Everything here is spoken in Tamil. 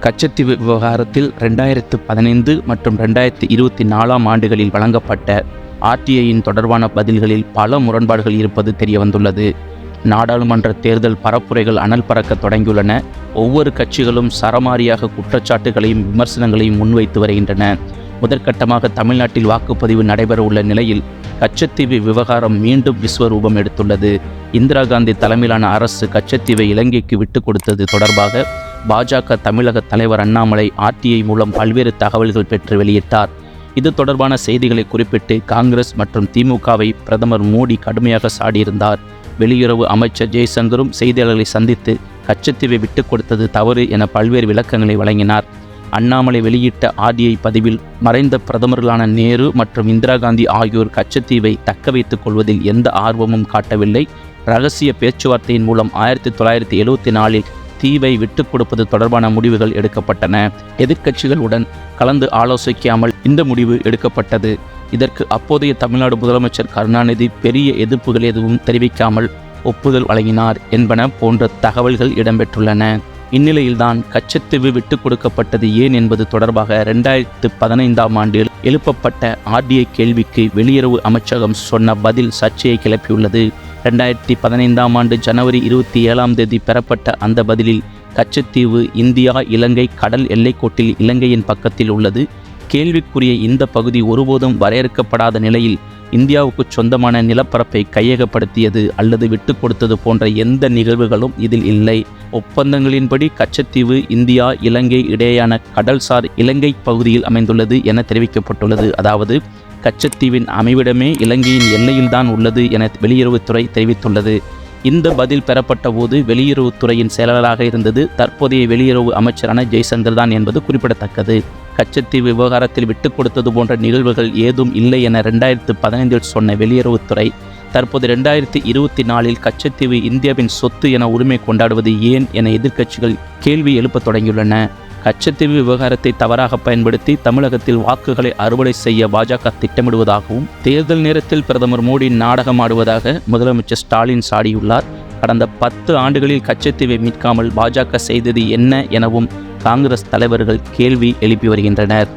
கச்சத்தீவு விவகாரத்தில் 2015 மற்றும் 2024 ஆண்டுகளில் வழங்கப்பட்ட ஆர்டிஐயின் தொடர்பான பதில்களில் பல முரண்பாடுகள் இருப்பது தெரியவந்துள்ளது. நாடாளுமன்ற தேர்தல் பரப்புரைகள் அனல் பறக்க தொடங்கியுள்ளன. ஒவ்வொரு கட்சிகளும் சரமாரியாக குற்றச்சாட்டுகளையும் விமர்சனங்களையும் முன்வைத்து வருகின்றன. முதற்கட்டமாக தமிழ்நாட்டில் வாக்குப்பதிவு நடைபெற உள்ள நிலையில் கச்சத்தீவு விவகாரம் மீண்டும் விஸ்வரூபம் எடுத்துள்ளது. இந்திரா காந்தி தலைமையிலான அரசு கச்சத்தீவை இலங்கைக்கு விட்டுக் கொடுத்தது தொடர்பாக பாஜக தமிழக தலைவர் அண்ணாமலை ஆர்டிஐ மூலம் பல்வேறு தகவல்கள் பெற்று வெளியிட்டார். இது தொடர்பான செய்திகளை குறிப்பிட்டு காங்கிரஸ் மற்றும் திமுகவை பிரதமர் மோடி கடுமையாக சாடியிருந்தார். வெளியுறவு அமைச்சர் ஜெய்சங்கரும் செய்தியாளர்களை சந்தித்து கச்சத்தீவை விட்டுக் கொடுத்தது தவறு என பல்வேறு விளக்கங்களை வழங்கினார். அண்ணாமலை வெளியிட்ட ஆர்டிஐ பதிவில் மறைந்த பிரதமர்களான நேரு மற்றும் இந்திரா காந்தி ஆகியோர் கச்சத்தீவை தக்க வைத்துக் கொள்வதில் எந்த ஆர்வமும் காட்டவில்லை. இரகசிய பேச்சுவார்த்தையின் மூலம் 1974 தீவை விட்டுக் கொடுப்பது தொடர்பான முடிவுகள் எடுக்கப்பட்டன. எதிர்க்கட்சிகளுடன் கலந்து ஆலோசிக்காமல் இந்த முடிவு எடுக்கப்பட்டது. இதற்கு அப்போதைய தமிழ்நாடு முதலமைச்சர் கருணாநிதி பெரிய எதிர்ப்புகள் எதுவும் தெரிவிக்காமல் ஒப்புதல் வழங்கினார் என்பன போன்ற தகவல்கள் இடம்பெற்றுள்ளன. இந்நிலையில்தான் கச்சத்தீவு விட்டுக் கொடுக்கப்பட்டது ஏன் என்பது தொடர்பாக 2015 ஆண்டில் எழுப்பப்பட்ட ஆர்டிஐ கேள்விக்கு வெளியுறவு அமைச்சகம் சொன்ன பதில் சர்ச்சையை கிளப்பியுள்ளது. 2015 ஆண்டு ஜனவரி 27 பெறப்பட்ட அந்த பதிலில் கச்சத்தீவு இந்தியா இலங்கை கடல் எல்லைக்கோட்டில் இலங்கையின் பக்கத்தில் உள்ளது. கேள்விக்குரிய இந்த பகுதி ஒருபோதும் வரையறுக்கப்படாத நிலையில் இந்தியாவுக்கு சொந்தமான நிலப்பரப்பை கையகப்படுத்தியது அல்லது விட்டு கொடுத்தது போன்ற எந்த நிகழ்வுகளும் இதில் இல்லை. ஒப்பந்தங்களின்படி கச்சத்தீவு இந்தியா இலங்கை இடையேயான கடல்சார் இலங்கை பகுதியில் அமைந்துள்ளது என தெரிவிக்கப்பட்டுள்ளது. அதாவது கச்சத்தீவின் அமைவிடமே இலங்கையின் எல்லையில்தான் உள்ளது என வெளியுறவுத்துறை தெரிவித்துள்ளது. இந்த பதில் பெறப்பட்ட போது வெளியுறவுத்துறையின் செயலாளராக இருந்தது தற்போதைய வெளியுறவு அமைச்சரான ஜெய்சங்கர் தான் என்பது குறிப்பிடத்தக்கது. கச்சத்தீவு விவகாரத்தில் விட்டுக் கொடுத்தது போன்ற நிகழ்வுகள் ஏதும் இல்லை என 2015 சொன்ன வெளியுறவுத்துறை தற்போது 2024 கச்சத்தீவு இந்தியாவின் சொத்து என உரிமை கொண்டாடுவது ஏன் என எதிர்க்கட்சிகள் கேள்வி எழுப்பத் தொடங்கியுள்ளன. கச்சத்தீவு விவகாரத்தை தவறாக பயன்படுத்தி தமிழகத்தில் வாக்குகளை அறுவடை செய்ய பாஜக திட்டமிடுவதாகவும் தேர்தல் நேரத்தில் பிரதமர் மோடி நாடகமாடுவதாக முதலமைச்சர் ஸ்டாலின் சாடியுள்ளார். கடந்த 10 ஆண்டுகளில் கச்சத்தீவை மீட்காமல் பாஜக செய்தது என்ன எனவும் காங்கிரஸ் தலைவர்கள் கேள்வி எழுப்பி வருகின்றனர்.